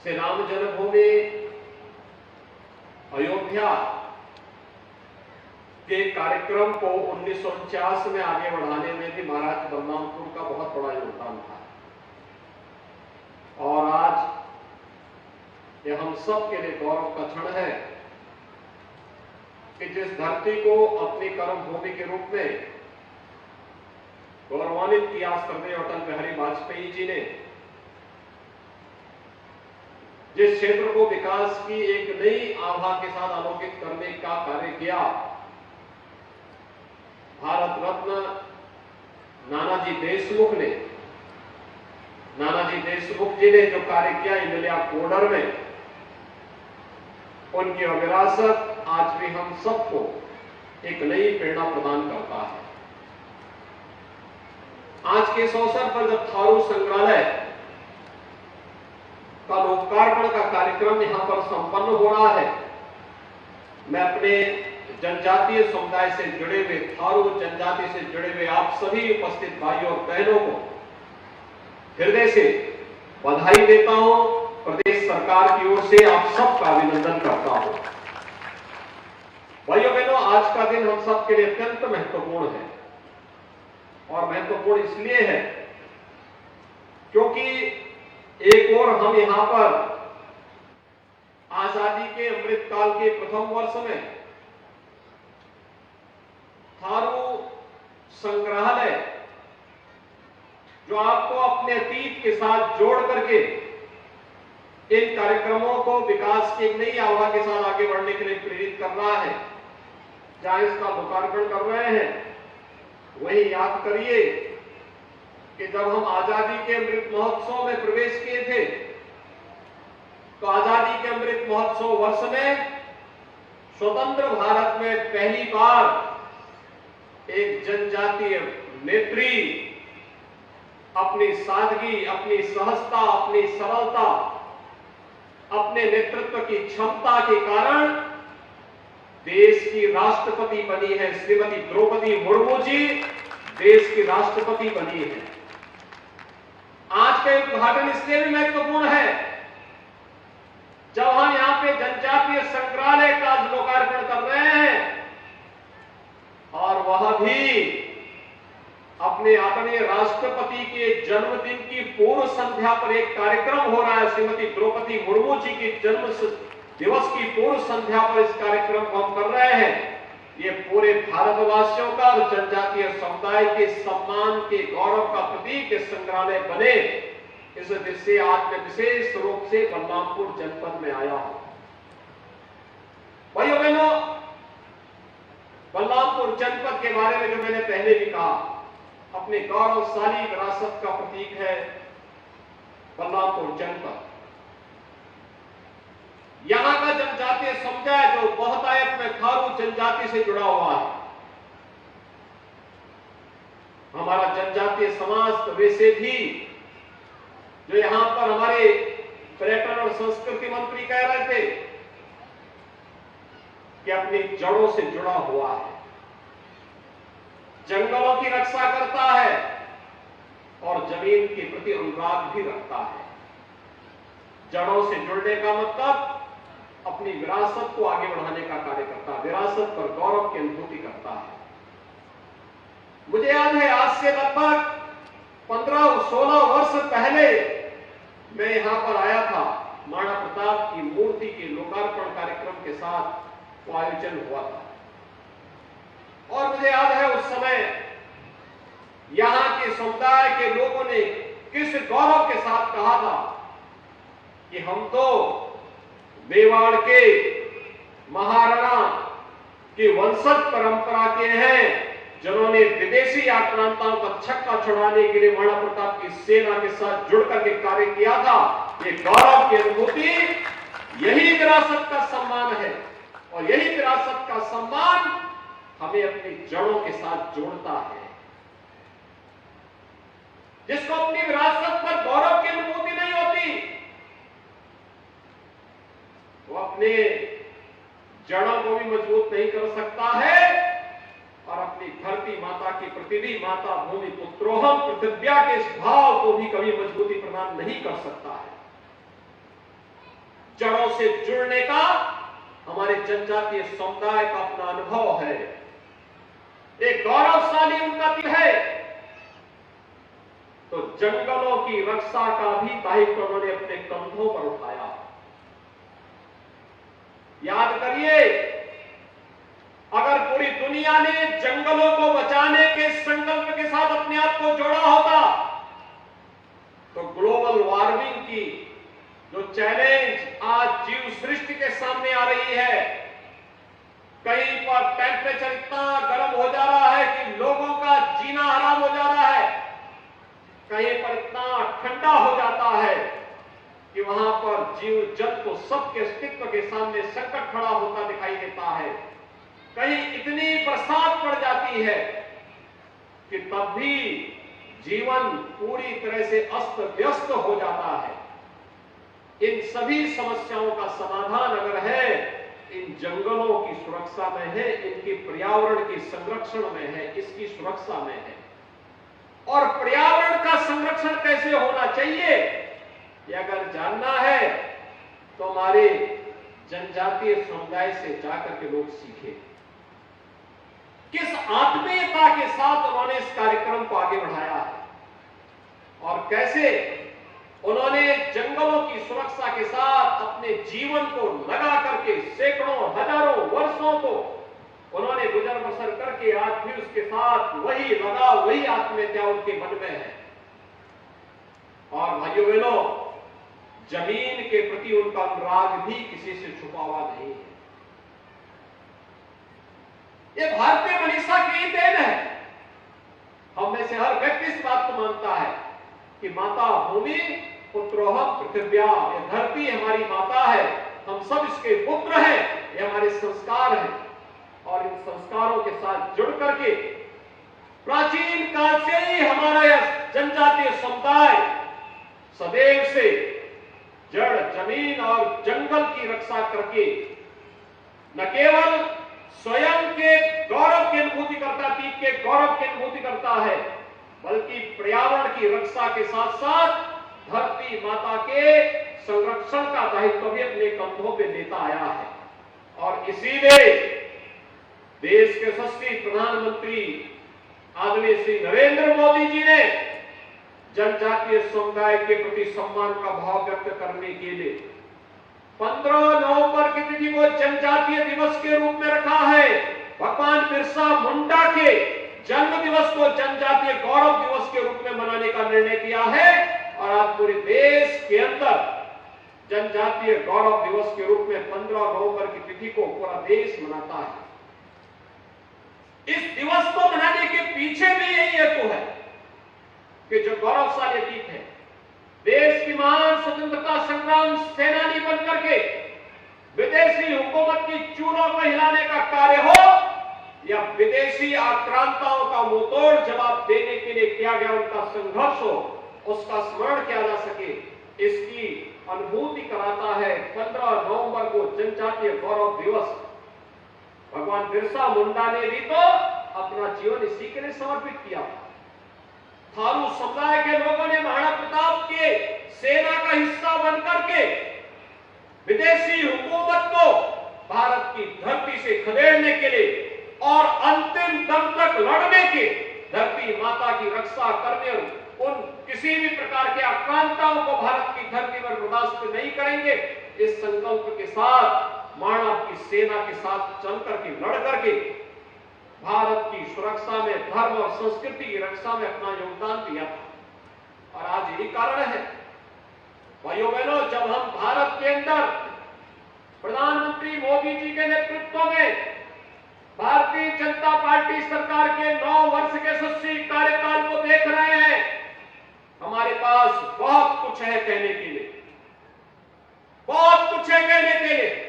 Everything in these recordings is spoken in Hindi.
श्री राम जन्मभूमि अयोध्या के कार्यक्रम को 1949 में आगे बढ़ाने में भी महाराज बलरामपुर का बहुत बड़ा योगदान था। और आज ये हम सब के लिए गौरव का क्षण है कि जिस धरती को अपनी कर्म भूमि के रूप में गौरवान्वित किया स्वर्गीय अटल बिहारी वाजपेयी जी ने, जिस क्षेत्र को विकास की एक नई आभा के साथ आलोकित करने का कार्य किया, भारत रत्न नानाजी देशमुख ने, नानाजी देशमुख जी ने जो कार्य किया इंडिया कॉरिडोर में, उनकी विरासत आज भी हम सबको एक नई प्रेरणा प्रदान करता है। आज के इस अवसर पर जब थारू संग्रहालय का लोकार्पण का कार्यक्रम यहां पर संपन्न हो रहा है, मैं अपने जनजातीय समुदाय से जुड़े हुए, थारू जनजाति से जुड़े हुए आप सभी उपस्थित भाइयों और बहनों को हृदय से बधाई देता हूं। प्रदेश सरकार की ओर से आप सबका अभिनंदन करता हूं। भाइयों बहनों, आज का दिन हम सब के लिए अत्यंत महत्वपूर्ण है और महत्वपूर्ण इसलिए है क्योंकि एक और हम यहां पर आजादी के अमृत काल के प्रथम वर्ष में थारू संग्रहालय, जो आपको अपने अतीत के साथ जोड़ करके इन कार्यक्रमों को विकास की एक नई आभा के साथ आगे बढ़ने के लिए प्रेरित कर रहा है, जहां इसका लोकार्पण कर रहे हैं, वही याद करिए कि जब हम आजादी के अमृत महोत्सव में प्रवेश किए थे, तो आजादी के अमृत महोत्सव वर्ष में स्वतंत्र भारत में पहली बार एक जनजातीय नेत्री अपनी सादगी, अपनी सहजता, अपनी सरलता, अपने नेतृत्व की क्षमता के कारण देश की राष्ट्रपति बनी है। श्रीमती द्रौपदी मुर्मू जी देश की राष्ट्रपति बनी है। आज का उद्घाटन इसलिए भी महत्वपूर्ण है जब हम यहां पे जनजातीय संग्रहालय का लोकार्पण कर रहे हैं और वह भी अपने आदरणीय राष्ट्रपति के जन्मदिन की पूर्व संध्या पर एक कार्यक्रम हो रहा है। श्रीमती द्रौपदी मुर्मू जी के जन्म दिवस की पूर्व संध्या पर इस कार्यक्रम को हम कर रहे हैं। ये पूरे भारतवासियों का और जनजातीय समुदाय के सम्मान के गौरव का प्रतीक संग्रहालय बने, इस दृष्टि से आज मैं विशेष रूप से बलरामपुर जनपद में आया हूं। भाइयों बहनों, बलरामपुर जनपद के बारे में जो मैंने पहले भी कहा, अपने गौरवशाली विरासत का प्रतीक है बलरामपुर जनपद। यहां का जनजातीय समुदाय जो बहुतायत में थारू जनजाति से जुड़ा हुआ है, हमारा जनजातीय समाज तो वैसे भी, जो यहां पर हमारे पर्यटन और संस्कृति मंत्री कह रहे थे कि अपनी जड़ों से जुड़ा हुआ है, जंगलों की रक्षा करता है और जमीन के प्रति अनुराग भी रखता है। जड़ों से जुड़ने का मतलब अपनी विरासत को आगे बढ़ाने का कार्य करता है, विरासत पर गौरव की अनुभूति करता है। मुझे याद है आज से लगभग 15-16 वर्ष पहले मैं यहां पर आया था। महाराणा प्रताप की मूर्ति के लोकार्पण कार्यक्रम के साथ वो आयोजन हुआ था और मुझे याद है उस समय यहां के समुदाय के लोगों ने किस गौरव के साथ कहा था कि हम तो मेवाड़ के महाराणा की वंशज परंपरा के हैं, जिन्होंने विदेशी आक्रांताओं का छक्का छुड़ाने के लिए महाराणा प्रताप की सेना के साथ जुड़ करके कार्य किया था। ये गौरव की अनुभूति, यही विरासत का सम्मान है और यही विरासत का सम्मान हमें अपनी जड़ों के साथ जोड़ता है। जिसको अपनी विरासत पर गौरव की अनुभूति नहीं होती, वो अपने जड़ों को भी मजबूत नहीं कर सकता है और अपनी धरती माता की प्रति भी, माता भूमि पुत्रोहम पृथ्व्या के इस भाव को भी कभी मजबूती प्रदान नहीं कर सकता है। जड़ों से जुड़ने का हमारे जनजातीय समुदाय का अपना अनुभव है। एक गौरवशाली उनका दिन है। तो जंगलों की रक्षा का भी दायित्व उन्होंने अपने कंधों पर उठाया। याद करिए, अगर पूरी दुनिया ने जंगलों को बचाने के संकल्प के साथ अपने आप को जोड़ा होता तो ग्लोबल वार्मिंग की जो चैलेंज आज जीव सृष्टि के सामने आ रही है, कहीं पर टेम्परेचर इतना गर्म हो जा रहा है कि लोगों का जीना हराम हो जा रहा है, कहीं पर इतना ठंडा हो जाता है कि वहां पर जीव जंतु सबके अस्तित्व के सामने संकट खड़ा होता दिखाई देता है। कहीं इतनी बरसात पड़ जाती है कि तब भी जीवन पूरी तरह से अस्त व्यस्त हो जाता है। इन सभी समस्याओं का समाधान अगर है, इन जंगलों की सुरक्षा में है, इनकी पर्यावरण की संरक्षण में है, इसकी सुरक्षा में है। और पर्यावरण का संरक्षण कैसे होना चाहिए, ये अगर जानना है तो हमारे जनजातीय समुदाय से जाकर के लोग सीखे। किस आत्मीयता के साथ उन्होंने इस कार्यक्रम को आगे बढ़ाया है और कैसे उन्होंने जंगलों की सुरक्षा के साथ अपने जीवन को लगा करके सैकड़ों हजारों वर्षों को उन्होंने गुजर बसर करके आज भी उसके साथ वही लगाव, वही आत्मीयता उनके मन में है। और भाइयों बहनों, जमीन के प्रति उनका अनुराग भी किसी से छुपा हुआ नहीं है। ये भारतीय मनीषा की देन है। हम में से हर व्यक्ति इस बात को मानता है कि माता भूमि पुत्रोहम पृथिव्या, ये धरती हमारी माता है, हम सब इसके पुत्र हैं, ये हमारे संस्कार हैं। और इन संस्कारों के साथ जुड़ करके प्राचीन काल से ही हमारा यह जनजातीय समुदाय सदैव से जड़, जमीन और जंगल की रक्षा करके न केवल स्वयं के गौरव की अनुभूति करता, अतीत के गौरव की अनुभूति करता है, बल्कि पर्यावरण की रक्षा के साथ साथ धरती माता के संरक्षण का दायित्व भी अपने कंधों पे लेता आया है। और इसीलिए देश के यशस्वी प्रधानमंत्री आदरणीय श्री नरेंद्र मोदी जी ने जनजातीय समुदाय के प्रति सम्मान का भाव व्यक्त करने के लिए 15 नवंबर की तिथि को जनजातीय दिवस के रूप में रखा है। भगवान बिरसा मुंडा के जन्म दिवस को जनजातीय गौरव दिवस के रूप में मनाने का निर्णय किया है और आज पूरे देश के अंदर जनजातीय गौरव दिवस के रूप में 15 नवंबर की तिथि को पूरा देश मनाता है। इस दिवस को मनाने के पीछे भी यही हेतु है कि जो गौरवशाली अतीत है, देश की महान स्वतंत्रता संग्राम सेनानी बनकर के विदेशी हुकूमत की चूलों को हिलाने का कार्य हो या विदेशी आक्रांताओं का मुंहतोड़ जवाब देने के लिए किया गया उनका संघर्ष हो, उसका स्मरण किया जा सके, इसकी अनुभूति कराता है 15 नवंबर को जनजातीय गौरव दिवस। भगवान बिरसा मुंडा ने भी तो अपना जीवन इसी के लिए समर्पित किया। थारू समुदाय के लोगों ने महाराणा प्रताप के सेना का हिस्सा बनकर के विदेशी हुकूमत को भारत की धरती से खदेड़ने के लिए और अंतिम दम तक लड़ने के, धरती माता की रक्षा करने, उन किसी भी प्रकार के आक्रांताओं को भारत की धरती पर बर्दाश्त नहीं करेंगे, इस संकल्प के साथ महाराणा की सेना के साथ चल करके लड़ करके भारत की सुरक्षा में, धर्म और संस्कृति की रक्षा में अपना योगदान दिया था। और आज यही कारण है भाइयों बहनों, जब हम भारत के अंदर प्रधानमंत्री मोदी जी के नेतृत्व में भारतीय जनता पार्टी सरकार के 9 वर्ष के यशस्वी कार्यकाल को देख रहे हैं, हमारे पास बहुत कुछ है कहने के लिए, बहुत कुछ है कहने के लिए।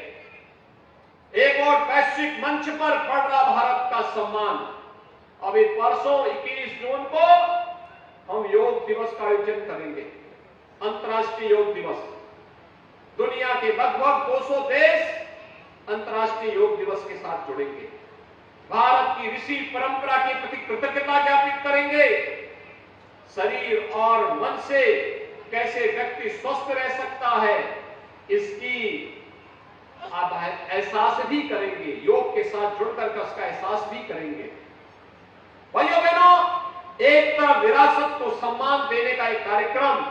एक और वैश्विक मंच पर बढ़ रहा भारत का सम्मान। अभी परसों 21 जून को हम योग दिवस का आयोजन करेंगे, अंतर्राष्ट्रीय योग दिवस। दुनिया के लगभग 200 देश अंतर्राष्ट्रीय योग दिवस के साथ जुड़ेंगे। भारत की ऋषि परंपरा के प्रति कृतज्ञता ज्ञापित करेंगे। शरीर और मन से कैसे व्यक्ति स्वस्थ रह सकता है, इसकी एहसास भी करेंगे, योग के साथ जुड़कर उसका एहसास भी करेंगे। भाइयों बहनों, एक तरफ विरासत को सम्मान देने का एक कार्यक्रम,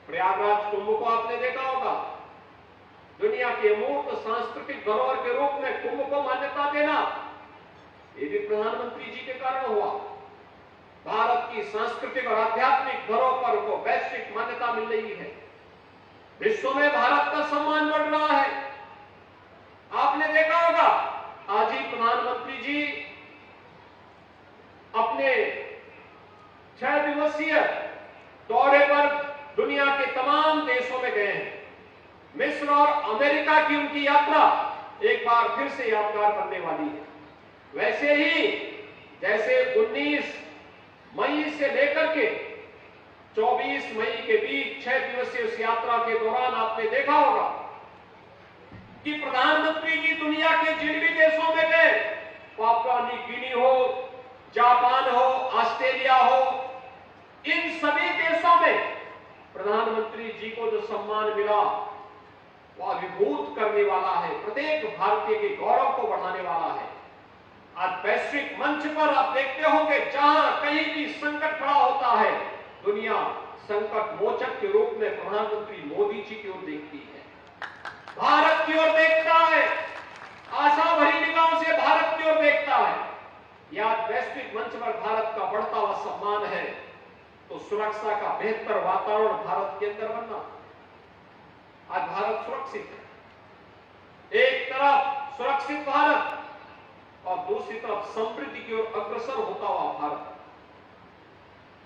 प्रयागराज कुंभ को आपने देखा होगा, दुनिया के अमूर्त सांस्कृतिक धरोहर के रूप में कुंभ को मान्यता देना, ये भी प्रधानमंत्री जी के कारण हुआ। भारत की सांस्कृतिक और आध्यात्मिक धरोहर को वैश्विक मान्यता मिल रही है, विश्व में भारत का सम्मान बढ़ रहा है। आपने देखा होगा, आज ही प्रधानमंत्री जी अपने 6 दिवसीय दौरे पर दुनिया के तमाम देशों में गए हैं। मिस्र और अमेरिका की उनकी यात्रा एक बार फिर से यादगार बनने वाली है। वैसे ही जैसे 19 मई से लेकर के 24 मई के बीच 6 दिवसीय उस यात्रा के दौरान आपने देखा होगा कि प्रधानमंत्री जी दुनिया के जिन भी देशों में गए, पापुआ न्यू गिनी हो, जापान हो, ऑस्ट्रेलिया हो, इन सभी देशों में प्रधानमंत्री जी को जो सम्मान मिला वह अभिभूत करने वाला है, प्रत्येक भारतीय के गौरव को बढ़ाने वाला है। आज वैश्विक मंच पर आप देखते होंगे, जहां कहीं भी संकट खड़ा होता है, दुनिया संकट मोचक के रूप में प्रधानमंत्री मोदी जी की ओर देखती है, भारत की ओर देखता है, आशा भरी निगाहों से भारत की ओर देखता है। यह वैश्विक मंच पर भारत का बढ़ता हुआ सम्मान है, तो सुरक्षा का बेहतर वातावरण भारत के अंदर बनना। आज भारत सुरक्षित है, एक तरफ सुरक्षित भारत और दूसरी तरफ समृद्धि की ओर अग्रसर होता हुआ भारत,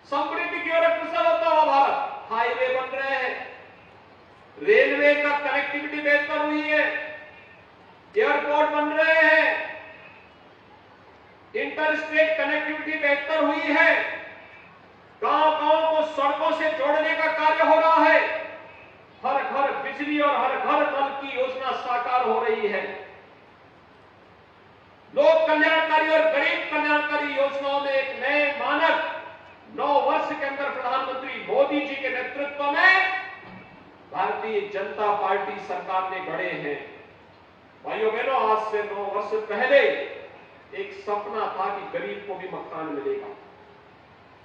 समृद्धि की ओर अग्रसर होता हुआ भारत। हाईवे बन रहे हैं, रेलवे का कनेक्टिविटी बेहतर हुई है, एयरपोर्ट बन रहे हैं, इंटरस्टेट कनेक्टिविटी बेहतर हुई है, गांव-गांव को सड़कों से जोड़ने का कार्य हो रहा है, हर घर बिजली और हर घर नल की योजना साकार हो रही है। लोक कल्याणकारी और गरीब कल्याणकारी योजनाओं में एक नए मानक 9 वर्ष के अंदर प्रधानमंत्री मोदी जी के नेतृत्व में भारतीय जनता पार्टी सरकार ने गढ़े हैं। भाइयों बहनों, आज से 9 वर्ष पहले एक सपना था कि गरीब को भी मकान मिलेगा,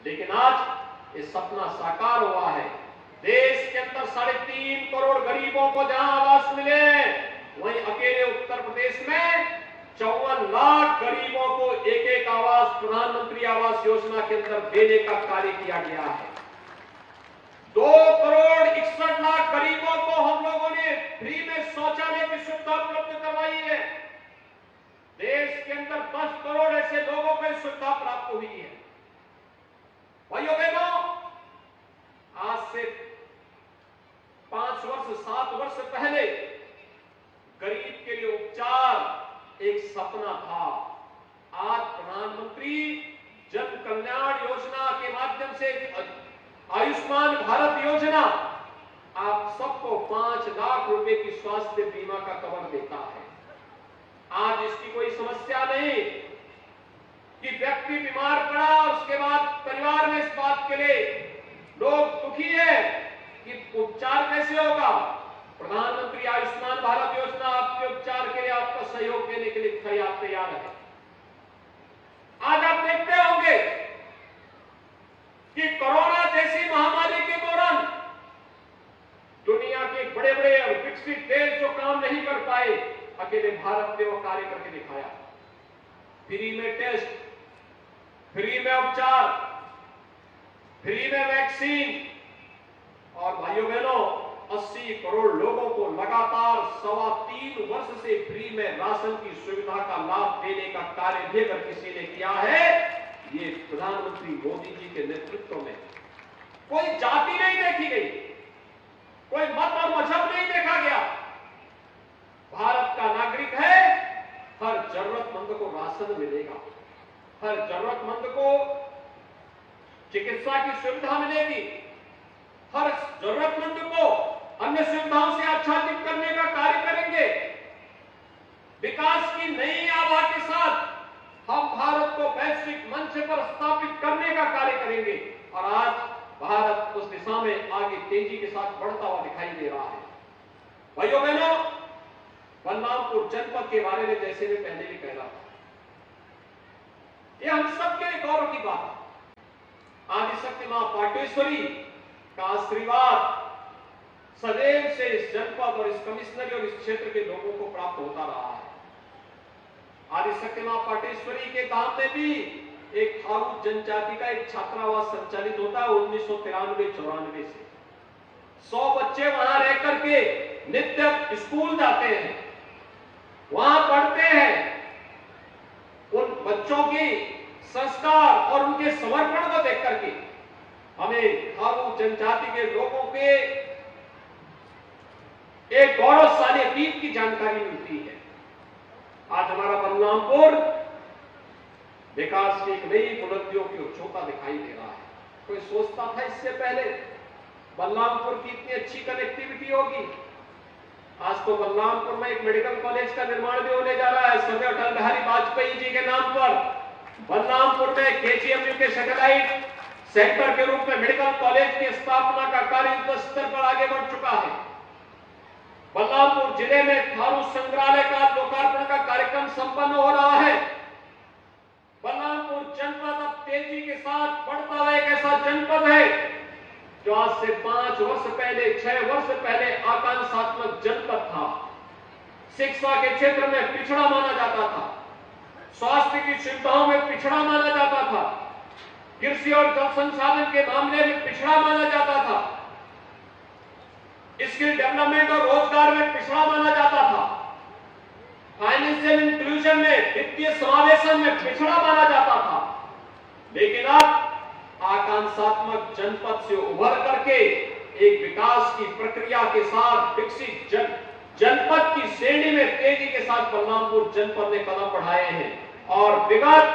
लेकिन आज ये सपना साकार हुआ है। देश के अंदर 3.5 करोड़ गरीबों को जहां आवास मिले, वहीं अकेले उत्तर प्रदेश में 54 लाख गरीबों को एक आवास प्रधानमंत्री आवास योजना के अंदर देने का कार्य किया गया है। 2 करोड़ 61 लाख गरीबों को हम लोगों ने फ्री में शौचालय की सुविधा उपलब्ध करवाई है। देश के अंदर 10 करोड़ ऐसे लोगों को सुविधा प्राप्त हुई है। भाइयों बहनों, आज से 5 वर्ष 7 वर्ष पहले गरीब के लिए उपचार एक सपना था। आज प्रधानमंत्री जन कल्याण योजना के माध्यम से आयुष्मान भारत योजना आप सबको 5 लाख रुपए की स्वास्थ्य बीमा का कवर देता है। आज इसकी कोई समस्या नहीं कि व्यक्ति बीमार पड़ा और उसके बाद परिवार में इस बात के लिए लोग दुखी है कि उपचार कैसे होगा। प्रधानमंत्री आयुष्मान भारत योजना आपके उपचार के लिए आपका सहयोग देने के लिए तैयार है। आज आप देखते होंगे कि कोरोना जैसी महामारी के दौरान दुनिया के बड़े बड़े और विकसित देश जो काम नहीं कर पाए, अकेले भारत ने वो कार्य करके दिखाया। फ्री में टेस्ट, फ्री में उपचार, फ्री में वैक्सीन, और भाइयों बहनों 80 करोड़ लोगों को लगातार 3.25 वर्ष से फ्री में राशन की सुविधा का लाभ देने का कार्य भी अगर किसी ने किया है, ये प्रधानमंत्री मोदी जी के नेतृत्व में। कोई जाति नहीं देखी गई, कोई मत और मजहब नहीं देखा गया। भारत का नागरिक है, हर जरूरतमंद को राशन मिलेगा, हर जरूरतमंद को चिकित्सा की सुविधा मिलेगी, हर जरूरतमंद को अन्य सुविधाओं से आच्छादित करने का कार्य करेंगे। विकास की नई आभा के साथ हम भारत को वैश्विक मंच पर स्थापित करने का कार्य करेंगे, और आज भारत उस दिशा में आगे तेजी के साथ बढ़ता हुआ दिखाई दे रहा है। भाइयों बहनों, बलरामपुर जनपद के बारे में जैसे मैं पहले भी कह रहा था, यह हम सबके लिए गौरव की बात है। आदिशक्ति मां पाटेश्वरी का आशीर्वाद सदैव से इस जनपद और इस कमिश्नरी और इस क्षेत्र के लोगों को प्राप्त होता रहा है। आदिशक्ति मां पाटेश्वरी के धाम में भी एक थारू जनजाति का एक छात्रावास संचालित होता है 1993-94 से। 100 बच्चे वहां रह करके नित्य स्कूल जाते हैं, वहां पढ़ते हैं। उन बच्चों की संस्कार और उनके समर्पण को देख करके हमें थारू जनजाति के लोगों के एक गौरवशाली अतीत की जानकारी मिलती है। आज हमारा बलरामपुर विकास की एक नई बुलंदियों की उच्चता दिखाई दे रहा है। कोई सोचता था इससे पहले बलरामपुर की इतनी अच्छी कनेक्टिविटी होगी? आज तो बलरामपुर में एक मेडिकल कॉलेज का निर्माण भी होने जा रहा है स्वर्गीय अटल बिहारी वाजपेयी जी के नाम पर। बलरामपुर में केजीएमयू के सैटेलाइट सेंटर के रूप में मेडिकल कॉलेज की स्थापना का कार्य युद्ध स्तर पर आगे बढ़ चुका है। बलरामपुर जिले में थारू संग्रहालय का लोकार्पण का कार्यक्रम संपन्न हो रहा है। बलरामपुर जनपद अब तेजी के साथ बढ़ता हुआ एक ऐसा जनपद है जो आज से 5 वर्ष पहले 6 वर्ष पहले आकांक्षात्मक जनपद था। शिक्षा के क्षेत्र में पिछड़ा माना जाता था, स्वास्थ्य की सुविधाओं में पिछड़ा माना जाता था, कृषि और जल संसाधन के मामले में पिछड़ा माना जाता था, स्किल डेवलपमेंट और रोजगार में पिछड़ा माना जाता था, फाइनेंशियल इंक्लूजन में वित्तीय समावेशन में पिछड़ा माना जाता था। लेकिन अब आकांक्षात्मक जनपद से उभर करके एक विकास की प्रक्रिया के साथ विकसित जनपद की श्रेणी में तेजी के साथ बलरामपुर जनपद ने कदम बढ़ाए हैं और विगत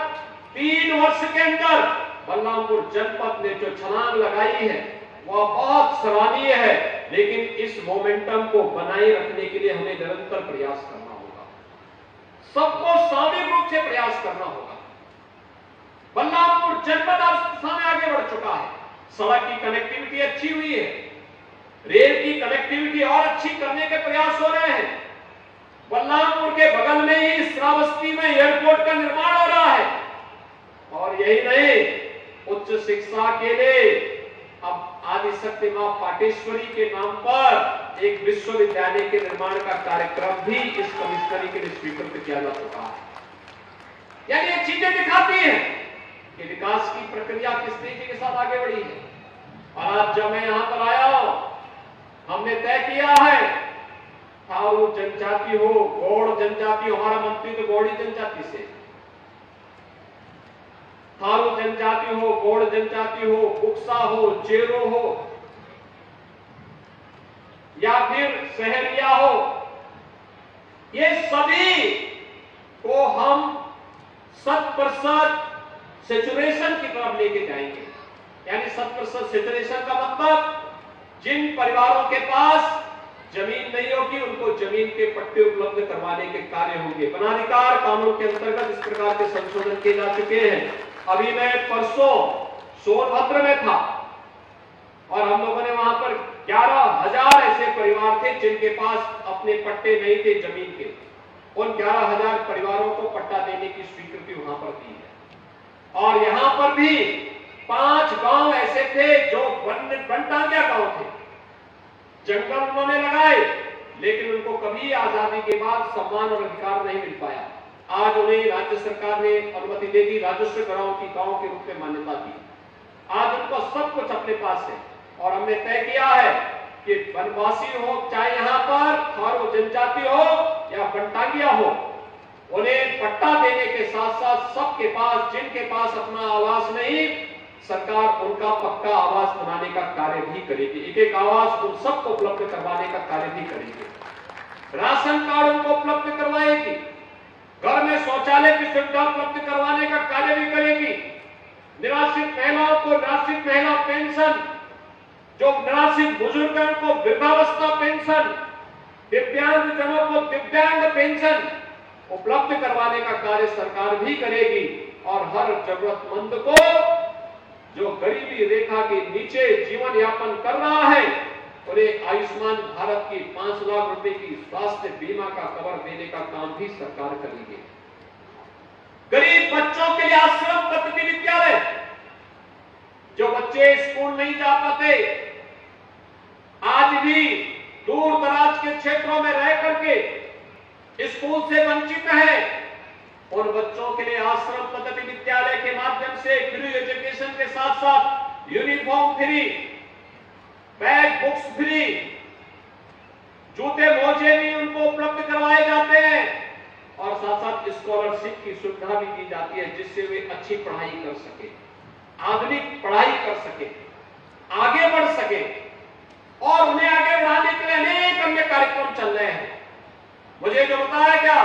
3 वर्ष के अंदर बलरामपुर जनपद ने जो छलांग लगाई है वह बहुत सराहनीय है। लेकिन इस मोमेंटम को बनाए रखने के लिए हमें निरंतर प्रयास करना होगा, सबको सामूहिक रूप से प्रयास करना होगा। बलरामपुर जनपद आज दिशा में आगे बढ़ चुका है। सड़क की कनेक्टिविटी अच्छी हुई है, रेल की कनेक्टिविटी और अच्छी करने के प्रयास हो रहे हैं। बलरामपुर के बगल में ही श्रावस्ती में एयरपोर्ट का निर्माण हो रहा है और यही नहीं, उच्च शिक्षा के लिए अब आदिशक्ति मां पाटेश्वरी के नाम पर एक विश्वविद्यालय के निर्माण का कार्यक्रम भी इस कमिश्नरी के लिए स्वीकृत किया जा चुका है। यानी ये चीजें दिखाती हैं कि विकास की प्रक्रिया किस तेजी के साथ आगे बढ़ी है। और आज जब मैं यहां पर आया हूं, हमने तय किया है थारू जनजाति हो, गौड़ जनजाति हो, हमारा मंत्री तो गौड़ी जनजाति से, थारू जनजाति हो, गौड़ जनजाति हो, बुक्सा हो, चेरो हो या फिर सहरिया हो, ये सभी को हम 100% सेचुरेशन की तरफ लेके जाएंगे। यानी 100% सेचुरेशन का मतलब जिन परिवारों के पास जमीन नहीं होगी उनको जमीन के पट्टे उपलब्ध करवाने के कार्य होंगे। वनाधिकार कानून के अंतर्गत इस प्रकार के संशोधन किए जा चुके हैं। अभी मैं परसों सोनभद्र में था और हम लोगों ने वहां पर 11,000 ऐसे परिवार थे जिनके पास अपने पट्टे नहीं थे जमीन के। उन 11,000 परिवारों को पट्टा देने की स्वीकृति वहां पर दी है। और यहां पर भी 5 गांव ऐसे थे जो वनटांगिया गांव थे, जंगल उन्होंने लगाए लेकिन उनको कभी आजादी के बाद सम्मान और अधिकार नहीं मिल पाया। आज उन्हें राज्य सरकार ने अनुमति दे दी, राजस्व गांव की गांव के रूप में मान्यता दी। आज उनको सब कुछ अपने पास है और हमने तय किया है कि वनवासी हो, चाहे यहाँ पर थारू जनजाति हो या वनटांगिया हो, उन्हें पट्टा देने के साथ साथ सबके पास, जिनके पास अपना आवास नहीं, सरकार उनका पक्का आवास बनाने का कार्य भी करेगी। एक एक आवास उन सबको उपलब्ध करवाने का कार्य भी करेगी। राशन कार्ड उनको उपलब्ध करवाएगी, घर में शौचालय की सुविधा उपलब्ध करवाने का कार्य भी करेगी। निराश्रित महिलाओं को निराश्रित महिला पेंशन, जो निराश्रित बुजुर्ग हैं उनको वृद्धावस्था पेंशन, दिव्यांग जनों को दिव्यांग पेंशन उपलब्ध करवाने का कार्य सरकार भी करेगी। और हर जरूरतमंद को, जो गरीबी रेखा के नीचे जीवन यापन कर रहा है, और एक आयुष्मान भारत की 5 लाख रुपए की स्वास्थ्य बीमा का कवर देने का काम भी सरकार करेगी। गरीब बच्चों के लिए आश्रम पद्धति विद्यालय, जो बच्चे स्कूल नहीं जा पाते, आज भी दूर दराज के क्षेत्रों में रह करके स्कूल से वंचित हैं, उन बच्चों के लिए आश्रम पद्धति विद्यालय के माध्यम से फ्री एजुकेशन के साथ साथ uniform free, bag books free, जूते मोजे भी उनको उपलब्ध करवाए जाते हैं और साथ साथ स्कॉलरशिप की सुविधा भी दी जाती है, जिससे वे अच्छी पढ़ाई कर सके, आधुनिक पढ़ाई कर सके, आगे बढ़ सके और उन्हें आगे बढ़ाने के लिए अनेक अन्य कार्यक्रम चल रहे हैं। मुझे जो बताया गया,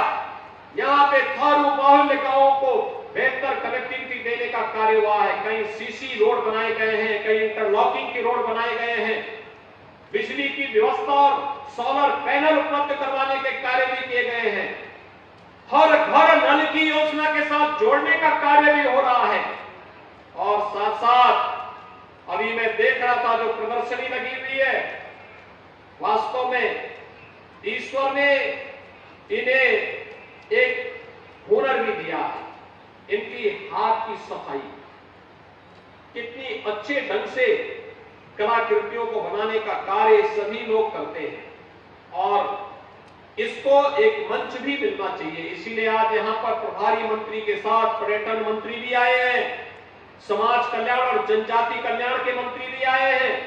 यहाँ पे थारू बाहुल्य गांवों को बेहतर कनेक्टिविटी देने का कार्य हुआ है। कहीं सीसी रोड बनाए गए हैं, कहीं इंटरलॉकिंग की रोड बनाए गए हैं, बिजली की व्यवस्था और सोलर पैनल उपलब्ध करवाने के कार्य भी किए गए हैं, हर घर नल की योजना के साथ जोड़ने का कार्य भी हो रहा है। और साथ साथ अभी मैं देख रहा था जो प्रदर्शनी लगी हुई है, वास्तव में ईश्वर ने इन्हें एक हुनर भी दिया है। इनकी हाथ की सफाई, कितनी अच्छे ढंग से कलाकृतियों को बनाने का कार्य सभी लोग करते हैं और इसको एक मंच भी मिलना चाहिए। इसीलिए आज यहां पर प्रभारी मंत्री के साथ पर्यटन मंत्री भी आए हैं, समाज कल्याण और जनजाति कल्याण के मंत्री भी आए हैं।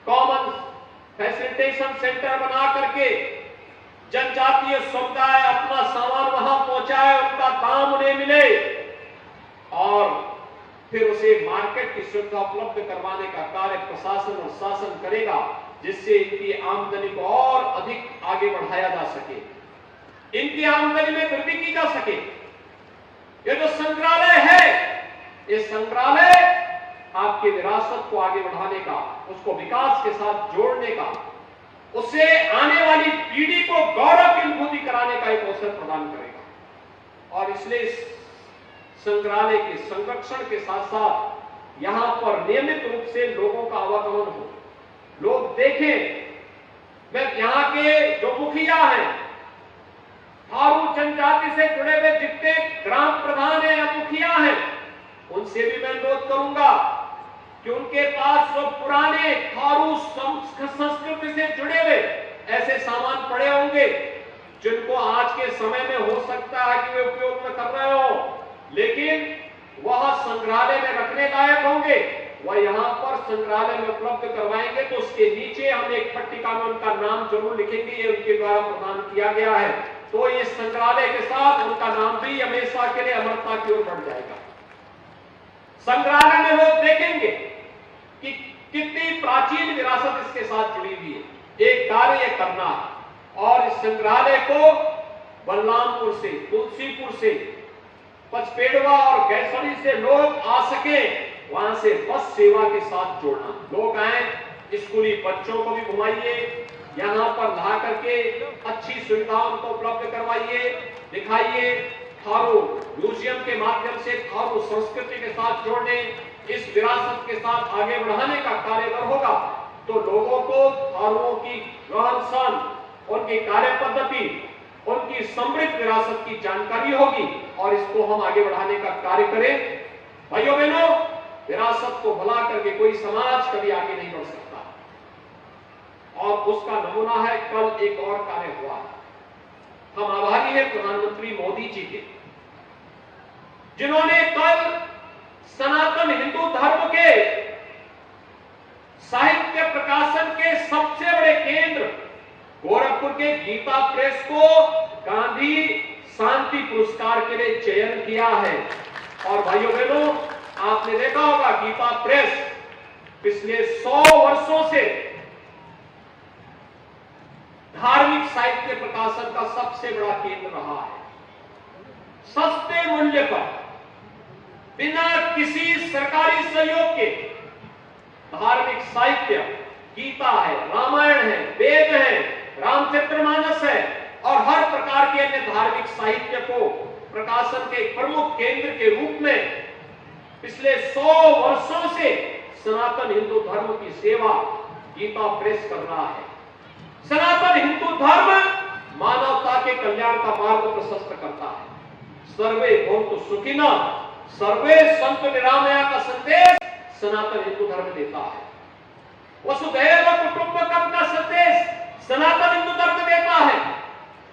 कॉमन फैसिलिटेशन सेंटर बना करके जनजातीय समुदाय अपना सामान वहां पहुंचाए, उनका दाम उन्हें मिले और फिर उसे मार्केट की सुविधा उपलब्ध करवाने का कार्य प्रशासन और शासन करेगा, जिससे इनकी आमदनी को और अधिक आगे बढ़ाया जा सके, इनकी आमदनी में वृद्धि की जा सके। ये जो संग्रहालय है, ये संग्रहालय आपकी विरासत को आगे बढ़ाने का, उसको विकास के साथ जोड़ने का, उससे आने वाली पीढ़ी को गौरव की अनुभूति कराने का एक अवसर प्रदान करेगा। और इसलिए संग्रहालय के संरक्षण के साथ साथ यहां पर नियमित रूप से लोगों का आवागमन हो, लोग देखें। मैं यहां के जो मुखिया हैं, थारू जनजाति से जुड़े हुए जितने ग्राम प्रधान हैं या मुखिया हैं, उनसे भी मैं अनुरोध करूंगा कि उनके पास जो पुराने थारू संस्कृति से जुड़े हुए ऐसे सामान पड़े होंगे, जिनको आज के समय में हो सकता है कि वे उपयोग में कर रहे हो, लेकिन वह संग्रहालय में रखने लायक होंगे, वह यहाँ पर संग्रहालय में उपलब्ध करवाएंगे। तो उसके नीचे हम एक पट्टिका में उनका नाम जरूर लिखेंगे, ये उनके द्वारा प्रदान किया गया है। तो इस संग्रहालय के साथ उनका नाम भी हमेशा के लिए अमरता की ओर बढ़ जाएगा। संग्रहालय में लोग देखेंगे कि कितनी प्राचीन विरासत इसके साथ जुड़ी हुई है। एक कार्य करना है और इस संग्रहालय को बलरामपुर से, तुलसीपुर से, पचपेड़वा और गैसड़ी से लोग आ सके, वहां से बस सेवा के साथ जोड़ना। लोग आए, स्कूली बच्चों को भी घुमाइए, यहाँ पर ला करके अच्छी सुविधाओं को उपलब्ध करवाइए, दिखाइए। थारू म्यूजियम के माध्यम से थारू संस्कृति के साथ जोड़ने, इस विरासत के साथ आगे बढ़ाने का कार्य अगर होगा तो लोगों को थारुओं की रहन सहन, उनकी कार्य पद्धति, उनकी समृद्ध विरासत की जानकारी होगी और इसको हम आगे बढ़ाने का कार्य करें। भाइयों बहनों, विरासत को भुला करके कोई समाज कभी आगे नहीं बढ़ सकता और उसका नमूना है कल एक और कार्य हुआ। हम आभारी हैं प्रधानमंत्री मोदी जी के, जिन्होंने कल सनातन हिंदू धर्म के साहित्य प्रकाशन के सबसे बड़े केंद्र गोरखपुर के गीता प्रेस को गांधी शांति पुरस्कार के लिए चयन किया है। और भाइयों बहनों, आपने देखा होगा गीता प्रेस पिछले 100 वर्षों से धार्मिक साहित्य प्रकाशन का सबसे बड़ा केंद्र रहा है। सस्ते मूल्य पर, बिना किसी सरकारी सहयोग के धार्मिक साहित्य, गीता है, रामायण है, वेद है, रामचरितमानस है और हर प्रकार के अन्य धार्मिक साहित्य को प्रकाशन के प्रमुख केंद्र के रूप में पिछले 100 वर्षों से सनातन हिंदू धर्म की सेवा गीता प्रेस कर रहा है। सनातन हिंदू धर्म मानवता के कल्याण का मार्ग प्रशस्त करता है। सर्वे भवन्तु सुखिनः, सर्वे सन्तु निरामया का संदेश सनातन हिंदू धर्म देता है। वसुधैव कुटुंबकम का संदेश सनातन हिंदू धर्म देता है।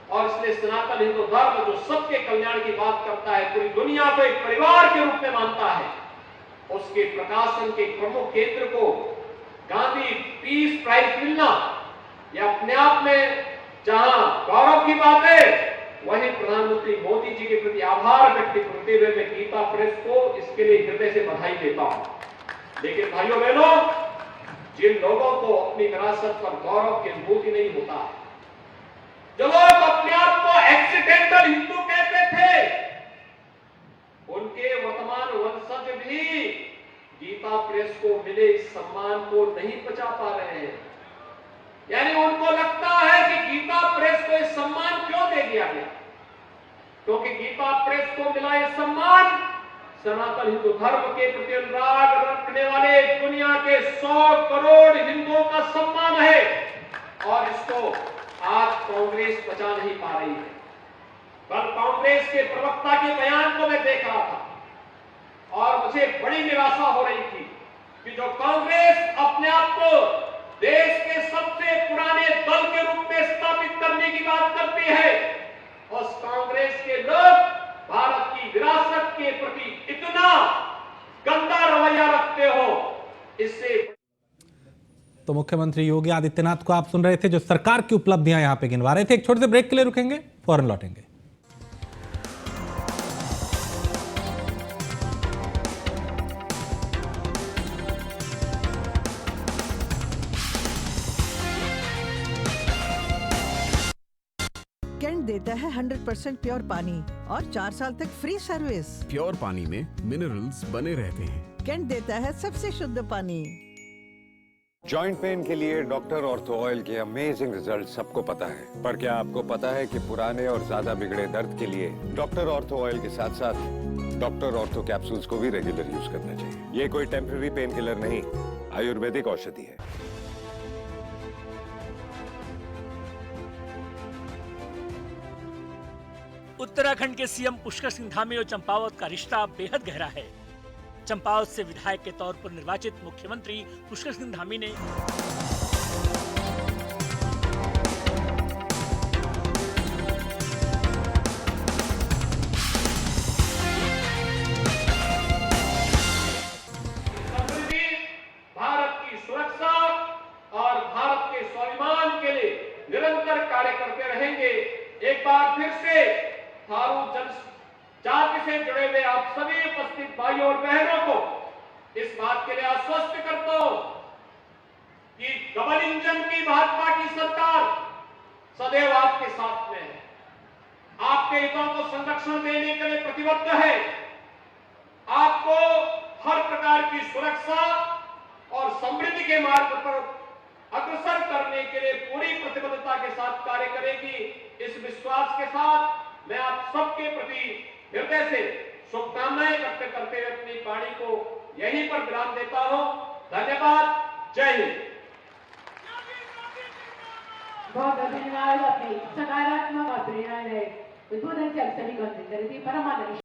और इसलिए सनातन हिंदू धर्म जो सबके कल्याण की बात करता है, पूरी दुनिया को एक परिवार के रूप में मानता है, उसके प्रकाशन के प्रमुख केंद्र को गांधी पीस प्राइज मिलना यह अपने आप में जहां गौरव की बात है, वहीं प्रधानमंत्री मोदी जी के प्रति आभार व्यक्त करते हुए मैं गीता प्रेस को इसके लिए हृदय से बधाई देता हूं। लेकिन भाइयों बहनों, जिन लोगों को अपनी विरासत पर गौरव की अनुभूति नहीं होता, जो लोग अपने आप को एक्सीडेंटल हिंदू कहते थे, उनके वर्तमान वंशज भी गीता प्रेस को मिले इस सम्मान को नहीं पचा पा रहे हैं। यानी उनको लगता है कि गीता प्रेस को इस सम्मान क्यों दे दिया गया, क्योंकि गीता प्रेस को मिला यह सम्मान सनातन हिंदू धर्म के प्रति अनुराग रखने वाले दुनिया के 100 करोड़ हिंदुओं का सम्मान है। और इसको आज कांग्रेस बचा नहीं पा रही है। कल कांग्रेस के प्रवक्ता के बयान को मैं देख रहा था और मुझे बड़ी निराशा हो रही थी कि जो कांग्रेस अपने आप को देश के सबसे पुराने दल के रूप में स्थापित करने की बात करती है, उस कांग्रेस के लोग भारत की विरासत के प्रति इतना गंदा रवैया रखते हो, इससे। तो मुख्यमंत्री योगी आदित्यनाथ को आप सुन रहे थे, जो सरकार की उपलब्धियां यहां पे गिनवा रहे थे। एक छोटे से ब्रेक के लिए रुकेंगे, फौरन लौटेंगे। कैंट देता है 100% प्योर पानी और 4 साल तक फ्री सर्विस। प्योर पानी में मिनरल्स बने रहते हैं। कैंट देता है सबसे शुद्ध पानी। जॉइंट पेन के लिए डॉक्टर ऑर्थो ऑयल के अमेजिंग रिजल्ट सबको पता है, पर क्या आपको पता है कि पुराने और ज्यादा बिगड़े दर्द के लिए डॉक्टर ऑर्थो ऑयल के साथ साथ डॉक्टर ऑर्थो कैप्सूल्स को भी रेगुलर यूज करना चाहिए। ये कोई टेम्पररी पेन किलर नहीं, आयुर्वेदिक औषधि है। उत्तराखंड के सीएम पुष्कर सिंह धामी और चंपावत का रिश्ता बेहद गहरा है। चंपावत से विधायक के तौर पर निर्वाचित मुख्यमंत्री पुष्कर सिंह धामी ने भारत की सुरक्षा और भारत के स्वाभिमान के लिए निरंतर कार्य करते रहेंगे। एक बार फिर से थारू जनजाति से जुड़े हुए आप सभी उपस्थित भाइयों और बहनों को इस बात के लिए आश्वस्त करता हूं कि डबल इंजन की भाजपा की सरकार सदैव आपके साथ में है, आपके हितों को संरक्षण देने के लिए प्रतिबद्ध है, आपको हर प्रकार की सुरक्षा और समृद्धि के मार्ग पर अग्रसर करने के लिए पूरी प्रतिबद्धता के साथ कार्य करेगी। इस विश्वास के साथ मैं आप सबके प्रति हृदय से शुभकामनाएं व्यक्त करते हुए अपनी वाणी को यहीं पर विराम देता हूं। धन्यवाद। जय हिंद। बहुत धन्यवाद। अपने सकारात्मक और प्रेरणादायक उद्बोधन से आप सभी को परमादर